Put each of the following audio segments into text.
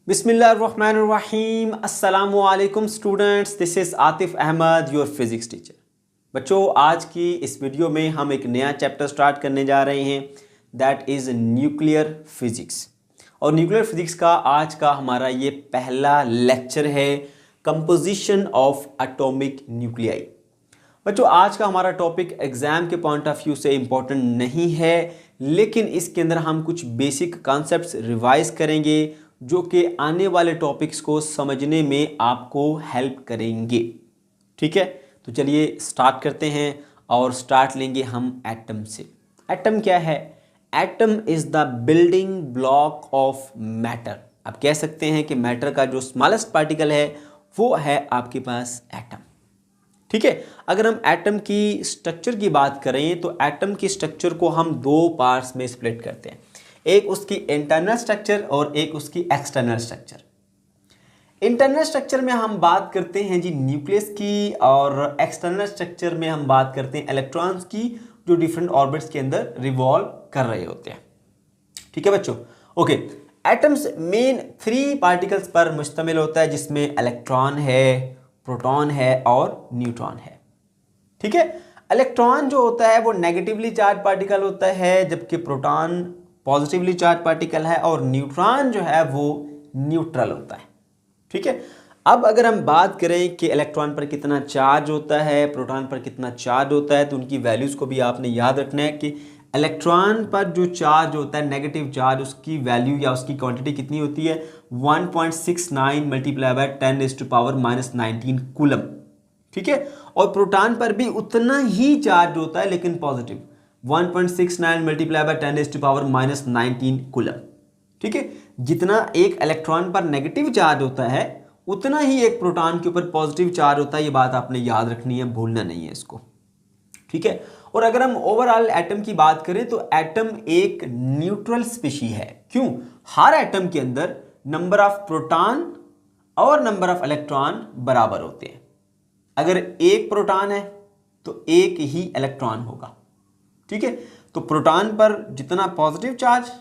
बिस्मिल्लाहिर्रहमानिर्रहीम। अस्सलामु अलैकुम students, this is Atif Ahmad, your physics teacher. बच्चों, आज की इस वीडियो में हम एक नया चैप्टर स्टार्ट करने जा रहे हैं, दैट इज़ न्यूक्लियर फिज़िक्स। और न्यूक्लियर फिज़िक्स का आज का हमारा ये पहला लेक्चर है, कंपोजिशन ऑफ एटॉमिक न्यूक्लियाई। बच्चों, आज का हमारा टॉपिक एग्जाम के पॉइंट ऑफ व्यू से इम्पोर्टेंट नहीं है, लेकिन इसके अंदर हम कुछ बेसिक कॉन्सेप्ट्स रिवाइज करेंगे जो कि आने वाले टॉपिक्स को समझने में आपको हेल्प करेंगे। ठीक है, तो चलिए स्टार्ट करते हैं और स्टार्ट लेंगे हम एटम से। एटम क्या है? Atom is the building block of matter. आप कह सकते हैं कि मैटर का जो स्मॉलेस्ट पार्टिकल है वो है आपके पास एटम। ठीक है, अगर हम एटम की स्ट्रक्चर की बात करें तो एटम की स्ट्रक्चर को हम दो पार्ट्स में स्प्लिट करते हैं, एक उसकी इंटरनल स्ट्रक्चर और एक उसकी एक्सटर्नल स्ट्रक्चर। इंटरनल स्ट्रक्चर में हम बात करते हैं जी न्यूक्लियस की, और एक्सटर्नल स्ट्रक्चर में हम बात करते हैं इलेक्ट्रॉन्स की जो डिफरेंट ऑर्बिट्स के अंदर रिवॉल्व कर रहे होते हैं। ठीक है बच्चों, ओके। एटम्स मेन 3 पार्टिकल्स पर मुश्तमिल होता है, जिसमें इलेक्ट्रॉन है, प्रोटॉन है और न्यूट्रॉन है। ठीक है, इलेक्ट्रॉन जो होता है वो नेगेटिवली चार्ज पार्टिकल होता है, जबकि प्रोटॉन पॉजिटिवली चार्ज पार्टिकल है, और न्यूट्रॉन जो है वो न्यूट्रल होता है। ठीक है, अब अगर हम बात करें कि इलेक्ट्रॉन पर कितना चार्ज होता है, प्रोटॉन पर कितना चार्ज होता है, तो उनकी वैल्यूज़ को भी आपने याद रखना है कि इलेक्ट्रॉन पर जो चार्ज होता है नेगेटिव चार्ज, उसकी वैल्यू या उसकी क्वांटिटी कितनी होती है 1.69 मल्टीप्लाई बाय 10⁻⁻19 कूलम। ठीक है, और प्रोटॉन पर भी उतना ही चार्ज होता है लेकिन पॉजिटिव, 1.69 मल्टीप्लाई बाय 10⁻⁻19 कूलम। ठीक है, जितना एक इलेक्ट्रॉन पर नेगेटिव चार्ज होता है उतना ही एक प्रोटॉन के ऊपर पॉजिटिव चार्ज होता है। ये बात आपने याद रखनी है, भूलना नहीं है इसको। ठीक है, और अगर हम ओवरऑल एटम की बात करें तो एटम एक न्यूट्रल स्पीशी है। क्यों? हर एटम के अंदर नंबर ऑफ प्रोटॉन और नंबर ऑफ इलेक्ट्रॉन बराबर होते हैं। अगर एक प्रोटॉन है तो एक ही इलेक्ट्रॉन होगा। ठीक है, तो प्रोटॉन पर जितना पॉजिटिव चार्ज,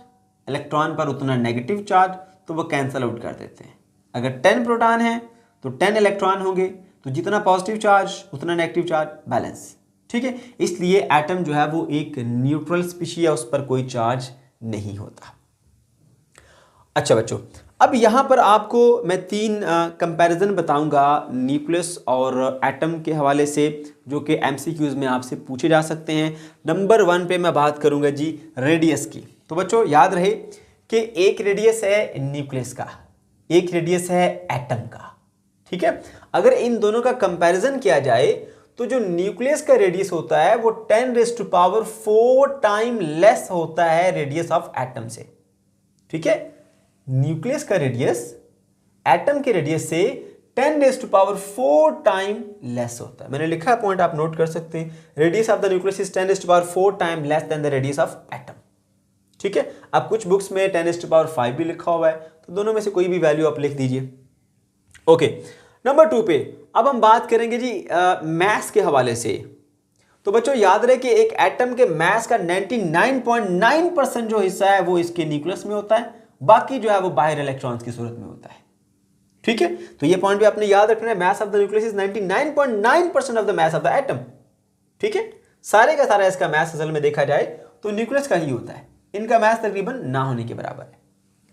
इलेक्ट्रॉन पर उतना नेगेटिव चार्ज, तो वो कैंसल आउट कर देते हैं। अगर 10 प्रोटॉन है तो 10 इलेक्ट्रॉन होंगे, तो जितना पॉजिटिव चार्ज उतना नेगेटिव चार्ज, बैलेंस। ठीक है, इसलिए एटम जो है वो एक न्यूट्रल स्पीशी है, उस पर कोई चार्ज नहीं होता। अच्छा बच्चों, अब यहाँ पर आपको मैं 3 कंपैरिजन बताऊंगा न्यूक्लियस और एटम के हवाले से, जो कि एमसीक्यूज में आपसे पूछे जा सकते हैं। नंबर 1 पे मैं बात करूंगा जी रेडियस की। तो बच्चों याद रहे कि एक रेडियस है न्यूक्लियस का, एक रेडियस है एटम का। ठीक है, अगर इन दोनों का कंपैरिजन किया जाए तो जो न्यूक्लियस का रेडियस होता है वो 10⁴ टाइम लेस होता है रेडियस ऑफ एटम से। ठीक है, न्यूक्लियस का रेडियस एटम के रेडियस से 10⁴ टाइम लेस होता है। मैंने लिखा है पॉइंट, आप नोट कर सकते हैं। Radius of the nucleus is 10⁴ time less than the radius of atom. ठीक है, अब कुछ बुक्स में 10⁵ भी लिखा हुआ है, तो दोनों में से कोई भी वैल्यू आप लिख दीजिए। ओके, नंबर 2 पे अब हम बात करेंगे जी मैस के हवाले से। तो बच्चों याद रहे कि एक एटम के मैस का 99.9% जो हिस्सा है वो इसके न्यूक्लियस में होता है, बाकी जो है वो बाहर इलेक्ट्रॉन्स की सूरत में होता है। ठीक है, तो ये पॉइंट भी आपने याद रखना है। Mass of the nucleus is 99.9% of the mass of the atom. ठीक है, सारे का सारा इसका मैस असल में देखा जाए तो न्यूक्लियस का ही होता है, इनका मैस तकरीबन ना होने के बराबर है।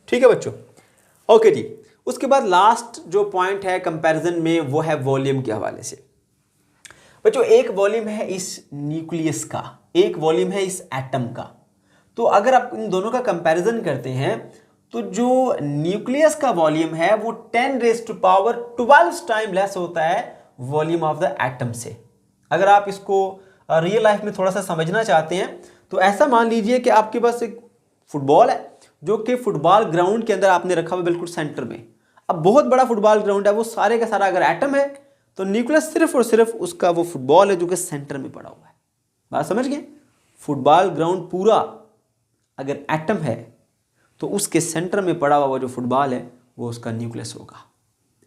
ठीक है बच्चों, ओके जी। उसके बाद लास्ट जो पॉइंट है कंपैरिजन में वो है वॉल्यूम के हवाले से। बच्चों एक वॉल्यूम है इस न्यूक्लियस का, एक वॉल्यूम है इस एटम का। तो अगर आप इन दोनों का कंपैरिजन करते हैं तो जो न्यूक्लियस का वॉल्यूम है वो 10⁻12 टाइम लेस होता है वॉल्यूम ऑफ द एटम से। अगर आप इसको रियल लाइफ में थोड़ा सा समझना चाहते हैं तो ऐसा मान लीजिए कि आपके पास एक फुटबॉल है जो कि फुटबॉल ग्राउंड के अंदर आपने रखा हुआ बिल्कुल सेंटर में। अब बहुत बड़ा फुटबॉल ग्राउंड है, वो सारे का सारा अगर एटम है तो न्यूक्लियस सिर्फ और सिर्फ उसका वो फुटबॉल है जो कि सेंटर में पड़ा हुआ है। बात समझ गए? फुटबॉल ग्राउंड पूरा अगर एटम है तो उसके सेंटर में पड़ा हुआ जो फुटबॉल है वो उसका न्यूक्लियस होगा।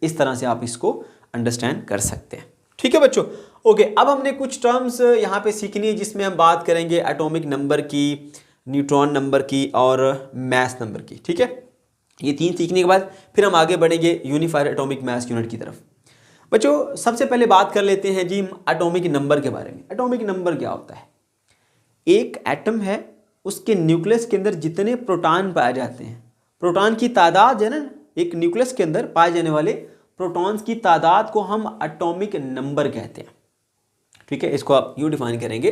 इस तरह से आप इसको अंडरस्टैंड कर सकते हैं। ठीक है बच्चों, ओके। अब हमने कुछ टर्म्स यहाँ पे सीखनी है जिसमें हम बात करेंगे एटॉमिक नंबर की, न्यूट्रॉन नंबर की और मैस नंबर की। ठीक है, ये 3 सीखने के बाद फिर हम आगे बढ़ेंगे यूनिफाइड एटॉमिक मास यूनिट की तरफ। बच्चों सबसे पहले बात कर लेते हैं जी एटॉमिक नंबर के बारे में। एटॉमिक नंबर क्या होता है? एक एटम है, उसके न्यूक्लियस के अंदर जितने प्रोटॉन पाए जाते हैं, प्रोटॉन की तादाद है ना, एक न्यूक्लियस के अंदर पाए जाने वाले प्रोटॉन्स की तादाद को हम एटॉमिक नंबर कहते हैं। ठीक है, इसको आप यूँ डिफाइन करेंगे,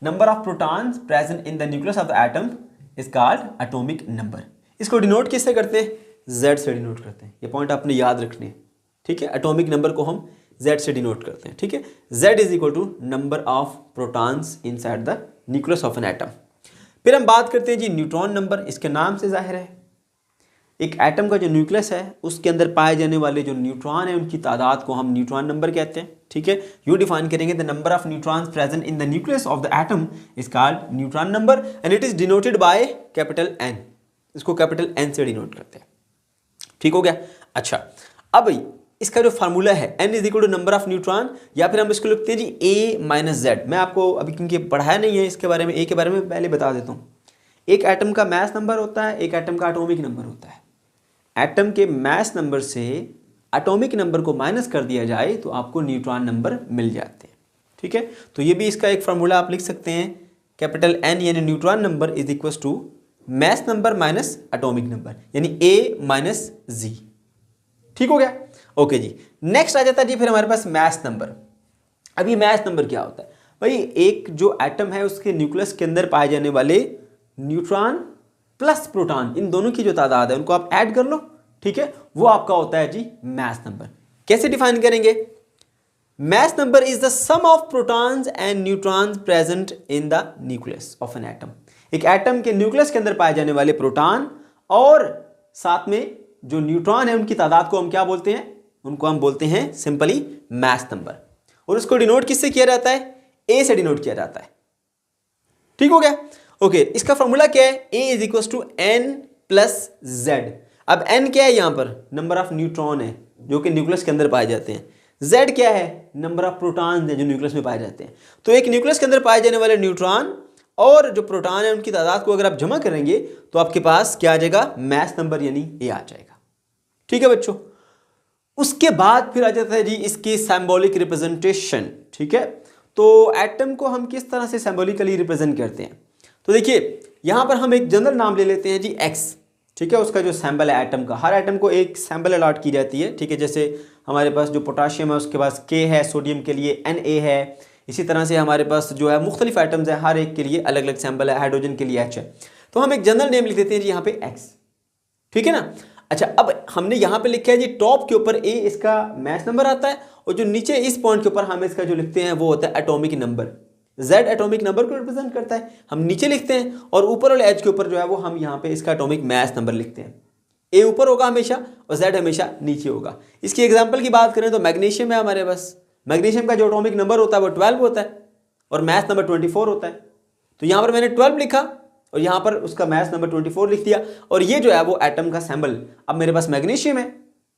number of protons present in the nucleus of the atom is called atomic number. इसको डिनोट किससे करते हैं? Z से डिनोट करते हैं। ये पॉइंट आपने याद रखने हैं। ठीक है, एटॉमिक नंबर को हम Z से डिनोट करते हैं। ठीक है, Z is equal to number of protons inside the nucleus of an atom. फिर हम बात करते हैं जी न्यूट्रॉन नंबर। इसके नाम से जाहिर है एक एटम का जो न्यूक्लियस है उसके अंदर पाए जाने वाले जो न्यूट्रॉन है उनकी तादाद को हम न्यूट्रॉन नंबर कहते हैं। ठीक है, यू डिफाइन करेंगे the number of neutrons present in the nucleus of the atom is called neutron number and it is denoted by capital N। इसको कैपिटल N से डिनोट करते हैं। ठीक हो गया। अच्छा, अब इसका जो फार्मूला है N is equal to number of neutron, या फिर हम इसको लिखते हैं जी A माइनस Z। मैं आपको अभी क्योंकि पढ़ाया नहीं है इसके बारे में, A के बारे में पहले बता देता हूँ। एक एटम का मास नंबर होता है, एक एटम का एटॉमिक नंबर होता है। एटम के मास नंबर से एटॉमिक नंबर को माइनस कर दिया जाए तो आपको न्यूट्रॉन नंबर मिल जाते हैं। ठीक है, तो ये भी इसका एक फार्मूला आप लिख सकते हैं, कैपिटल N यानी neutron number is equal to mass number minus atomic number यानी A माइनस Z। ठीक हो गया। ओके जी, नेक्स्ट आ जाता है जी फिर हमारे पास मास नंबर। अब ये मास नंबर क्या होता है भाई? एक जो एटम है उसके न्यूक्लियस के अंदर पाए जाने वाले न्यूट्रॉन प्लस प्रोटॉन, इन दोनों की जो तादाद है उनको आप ऐड कर लो। ठीक है, वो आपका होता है जी मास नंबर। कैसे डिफाइन करेंगे? Mass number is the sum of protons and neutrons present in the nucleus of an atom. एक एटम के न्यूक्लियस के अंदर पाए जाने वाले प्रोटॉन और साथ में जो न्यूट्रॉन है उनकी तादाद को हम क्या बोलते हैं? उनको हम बोलते हैं सिंपली मास नंबर। और उसको डिनोट किससे किया जाता है? A से डिनोट किया जाता है। ठीक हो गया। ओके, इसका फॉर्मूला क्या है? A is equal to N plus Z। अब N क्या है? यहाँ पर नंबर ऑफ न्यूट्रॉन है जो कि न्यूक्लियस के अंदर पाए जाते हैं। Z क्या है? नंबर ऑफ प्रोटॉन है जो न्यूक्लियस में पाए जाते हैं। तो एक न्यूक्लियस के अंदर पाए जाने वाले न्यूट्रॉन और जो प्रोटॉन है उनकी तादाद को अगर आप जमा करेंगे तो आपके पास क्या आ जाएगा? मास नंबर यानी A आ जाएगा। ठीक है बच्चों, उसके बाद फिर आ जाता है जी इसकी सिंबॉलिक रिप्रेजेंटेशन। ठीक है, तो एटम को हम किस तरह से सिंबॉलिकली रिप्रेजेंट करते हैं? तो देखिए यहां पर हम एक जनरल नाम ले लेते हैं जी X। ठीक है, उसका जो सैम्बल है एटम का, हर एटम को एक सैम्बल अलॉट की जाती है। ठीक है, जैसे हमारे पास जो पोटाशियम है उसके पास K है, सोडियम के लिए Na है। इसी तरह से हमारे पास जो है मुख्तलिफ एटम्स है, हर एक के लिए अलग अलग सैम्बल है। हाइड्रोजन के लिए H है। तो हम एक जनरल नेम लिख देते हैं जी यहाँ पे X। ठीक है ना। अच्छा, अब हमने यहाँ पे लिखा है जी टॉप के ऊपर A इसका मास नंबर आता है और जो नीचे इस पॉइंट के ऊपर हम इसका जो लिखते हैं वो होता है atomic number. Z atomic number को रिप्रेजेंट करता है, हम नीचे लिखते हैं, और ऊपर वाले H के ऊपर जो है वो हम यहाँ पे इसका एटॉमिक मास नंबर लिखते हैं। A ऊपर होगा हमेशा और Z हमेशा नीचे होगा। इसकी एग्जांपल की बात करें तो मैग्नीशियम है हमारे पास। मैग्नीशियम का जो एटॉमिक नंबर होता है वो 12 होता है और मास नंबर 24 होता है। तो यहाँ पर मैंने 12 लिखा और यहाँ पर उसका मास नंबर 24 लिख दिया। और ये जो है वो एटम का सैम्बल, अब मेरे पास मैग्नीशियम है,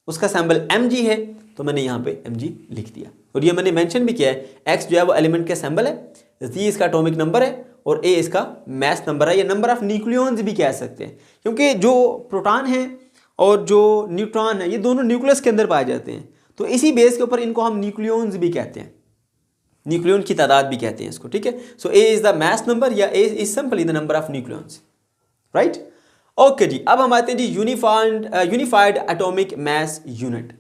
उसका सैम्बल Mg है, तो मैंने यहाँ पे Mg लिख दिया। और ये मैंने मेंशन भी किया है, X जो है वो एलिमेंट का सैम्बल है, Z इसका एटॉमिक नंबर है और A इसका मास नंबर है, या नंबर ऑफ न्यूक्लियॉन्स भी कह सकते हैं, क्योंकि जो प्रोटॉन है और जो न्यूट्रॉन है ये दोनों न्यूक्लियस के अंदर पाए जाते हैं। तो इसी बेस के ऊपर इनको हम न्यूक्लियॉन्स भी कहते हैं, न्यूक्लियॉन की तादाद भी कहते हैं इसको। ठीक है, so A is the mass number या A is simply the number of nucleons. Right, okay जी। अब हम आते हैं जी यूनिफाइड एटॉमिक मास यूनिट।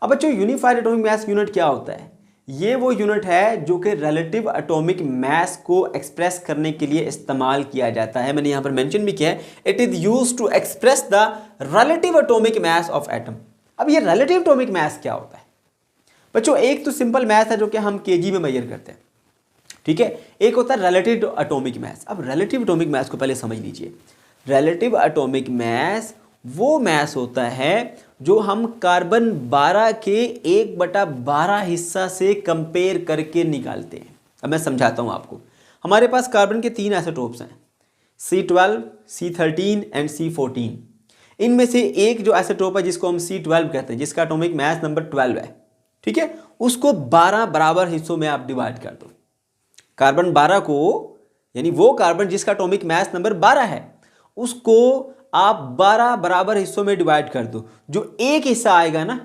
अब बच्चों यूनिफाइड एटॉमिक मास यूनिट क्या होता है? ये वो यूनिट है जो कि रिलेटिव एटॉमिक मास को एक्सप्रेस करने के लिए इस्तेमाल किया जाता है। मैंने यहाँ पर मेंशन भी किया है, it is used to express the relative atomic mass of atom. अब ये रिलेटिव एटॉमिक मास क्या होता है बच्चों? एक तो सिंपल मास है जो कि हम केजी में मेजर करते हैं। ठीक है, एक होता है रिलेटिव एटॉमिक मास। अब रिलेटिव एटॉमिक मास को पहले समझ लीजिए। रिलेटिव एटॉमिक मास वो मास होता है जो हम कार्बन 12 के 1/12 हिस्सा से कंपेयर करके निकालते हैं। अब मैं समझाता हूं आपको। हमारे पास कार्बन के 3 आइसोटोप्स हैं, C12, C13 एंड C14। इनमें से एक जो आइसोटोप है जिसको हम C12 कहते हैं, जिसका एटॉमिक मास नंबर 12 है, ठीक है, उसको 12 बराबर हिस्सों में आप डिवाइड कर दो। कार्बन 12 को, यानी वो कार्बन जिसका एटॉमिक मास नंबर 12 है, उसको आप 12 बराबर हिस्सों में डिवाइड कर दो, जो एक हिस्सा आएगा ना,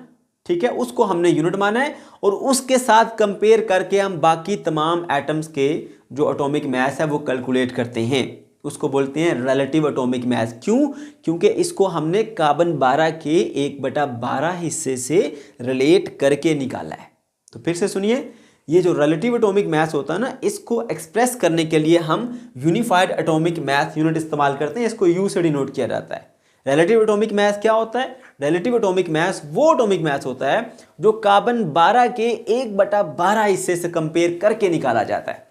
ठीक है, उसको हमने यूनिट माना है और उसके साथ कंपेयर करके हम बाकी तमाम एटम्स के जो एटॉमिक मास है वो कैलकुलेट करते हैं, उसको बोलते हैं रिलेटिव एटॉमिक मास। क्यों? क्योंकि इसको हमने कार्बन 12 के 1/12 हिस्से से रिलेट करके निकाला है। तो फिर से सुनिए, ये जो रिलेटिव एटॉमिक मास होता है ना, इसको एक्सप्रेस करने के लिए हम यूनिफाइड एटॉमिक मास यूनिट इस्तेमाल करते हैं, इसको यू से डिनोट किया जाता है। रिलेटिव एटॉमिक मास क्या होता है? रिलेटिव एटॉमिक मास वो एटॉमिक मास होता है जो कार्बन 12 के 1/12 हिस्से से कंपेयर करके निकाला जाता है,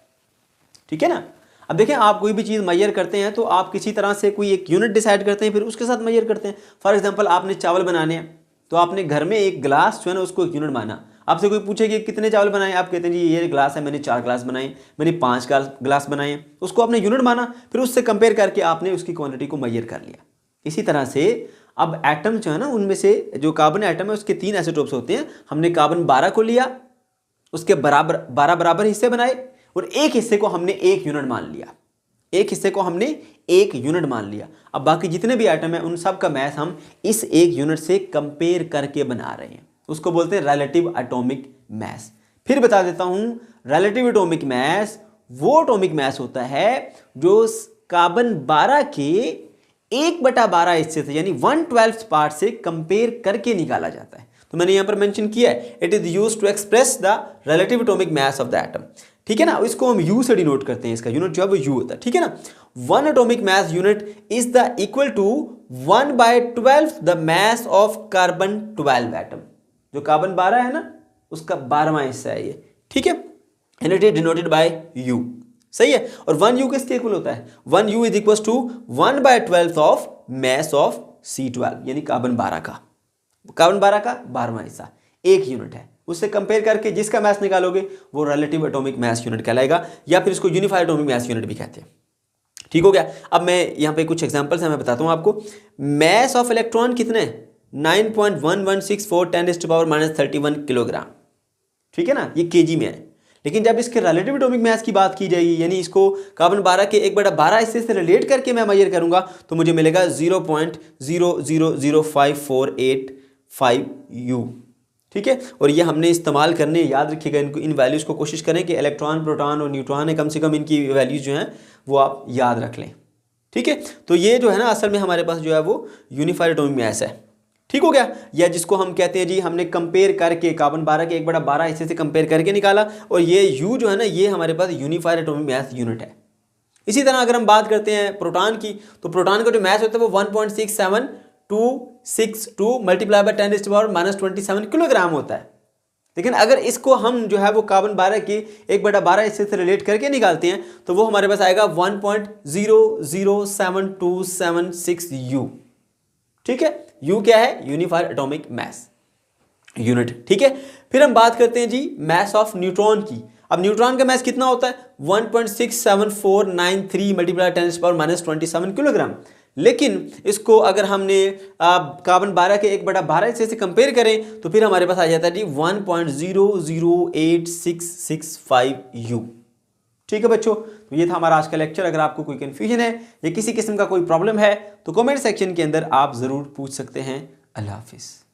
ठीक है ना। अब देखें, आप कोई भी चीज़ मेजर करते हैं तो आप किसी तरह से कोई एक यूनिट डिसाइड करते हैं, फिर उसके साथ मेजर करते हैं। फॉर एग्जांपल, आपने चावल बनाने हैं तो आपने घर में एक गिलास जो है ना उसको एक यूनिट माना। आपसे कोई पूछे कि कितने चावल बनाए, आप कहते हैं जी ये गिलास है, मैंने 4 गिलास बनाए, मैंने 5 गिलास बनाए हैं, उसको आपने यूनिट माना, फिर उससे कंपेयर करके आपने उसकी क्वांटिटी को मेजर कर लिया। इसी तरह से अब एटम जो है ना, उनमें से जो कार्बन एटम है उसके 3 आइसोटोप्स होते हैं। हमने कार्बन 12 को लिया, उसके बराबर 12 बराबर हिस्से बनाए और एक हिस्से को हमने 1 यूनिट मान लिया, एक हिस्से को हमने 1 यूनिट मान लिया। अब बाकी जितने भी एटम है उन सब का मास हम इस 1 यूनिट से कंपेयर करके बना रहे हैं, उसको बोलते हैं रिलेटिव एटॉमिक मास। फिर बता देता हूं, रिलेटिव एटॉमिक मास वो एटॉमिक मास होता है जो कार्बन 12 के 1/12 हिस्से से यानी 1/12 पार्ट से कंपेयर करके निकाला जाता है। तो मैंने यहां पर मेंशन किया है, it is used to express the relative atomic mass of the atom, ठीक है ना। इसको हम यू से डिनोट करते हैं, इसका यूनिट जो है वो यू होता है, ठीक है ना। 1 atomic mass unit is the equal to 1/12 the mass of carbon 12 एटम। जो कार्बन 12 है ना उसका 12वां हिस्सा है ये, ठीक है, and it is denoted by you, सही है। और 1 यू किसके इक्वल होता है? 1 u is equal to 1/12 of mass of C12 यानी कार्बन 12 का, कार्बन 12 का 12वां हिस्सा 1 यूनिट है। उससे कंपेयर करके जिसका मास निकालोगे वो रिलेटिव एटॉमिक मास यूनिट कहलाएगा, या फिर इसको यूनिफाइड एटॉमिक मास यूनिट भी कहते हैं, ठीक हो गया। अब मैं यहाँ पे कुछ एग्जांपल्स हैं, मैं बताता हूँ आपको। मास ऑफ इलेक्ट्रॉन कितने हैं? 9.1164 10⁻31 किलोग्राम, ठीक है ना, ये केजी में है। लेकिन जब इसके रिलेटिव एटॉमिक मास की बात की जाएगी, यानी इसको कार्बन 12 के 1/12 हिस्से से रिलेट करके मैं मेजर करूंगा, तो मुझे मिलेगा 0.000548 U, ठीक है। और ये हमने इस्तेमाल करने, याद रखिएगा इनको, इन वैल्यूज को कोशिश करें कि इलेक्ट्रॉन, प्रोटॉन और न्यूट्रॉन है, कम से कम इनकी वैल्यूज जो हैं वो आप याद रख लें, ठीक है। तो ये जो है ना असल में हमारे पास जो है वो यूनिफाइड एटॉमिक मास है, ठीक हो गया। या जिसको हम कहते हैं जी हमने कंपेयर करके कार्बन 12 के 1/12 हिस्से से कंपेयर करके निकाला, और ये यू जो है ना ये हमारे पास यूनिफाइड एटॉमिक मास यूनिट है। इसी तरह अगर हम बात करते हैं प्रोटॉन की, तो प्रोटॉन का जो मास होता है वो 1.6762 मल्टीप्लाई बाय 10⁻⁻27 किलोग्राम होता है। लेकिन अगर इसको हम जो है वो कार्बन 12 की 1/12 हिस्से से रिलेट करके निकालते हैं तो वो हमारे पास आएगा 1.007276 U, ठीक है। U क्या है? यूनिफाइड एटॉमिक मास यूनिट, ठीक है। फिर हम बात करते हैं जी मास ऑफ न्यूट्रॉन की। अब न्यूट्रॉन का मास कितना होता है? 1.67493 मल्टीप्लाई 10⁻⁻27 किलोग्राम। लेकिन इसको अगर हमने कार्बन 12 के 1/12 हिस्से से कंपेयर करें तो फिर हमारे पास आ जाता है जी 1.008665 U, ठीक है बच्चों। तो ये था हमारा आज का लेक्चर। अगर आपको कोई कंफ्यूजन है या किसी किस्म का कोई प्रॉब्लम है तो कमेंट सेक्शन के अंदर आप ज़रूर पूछ सकते हैं। अल्लाह हाफिज़।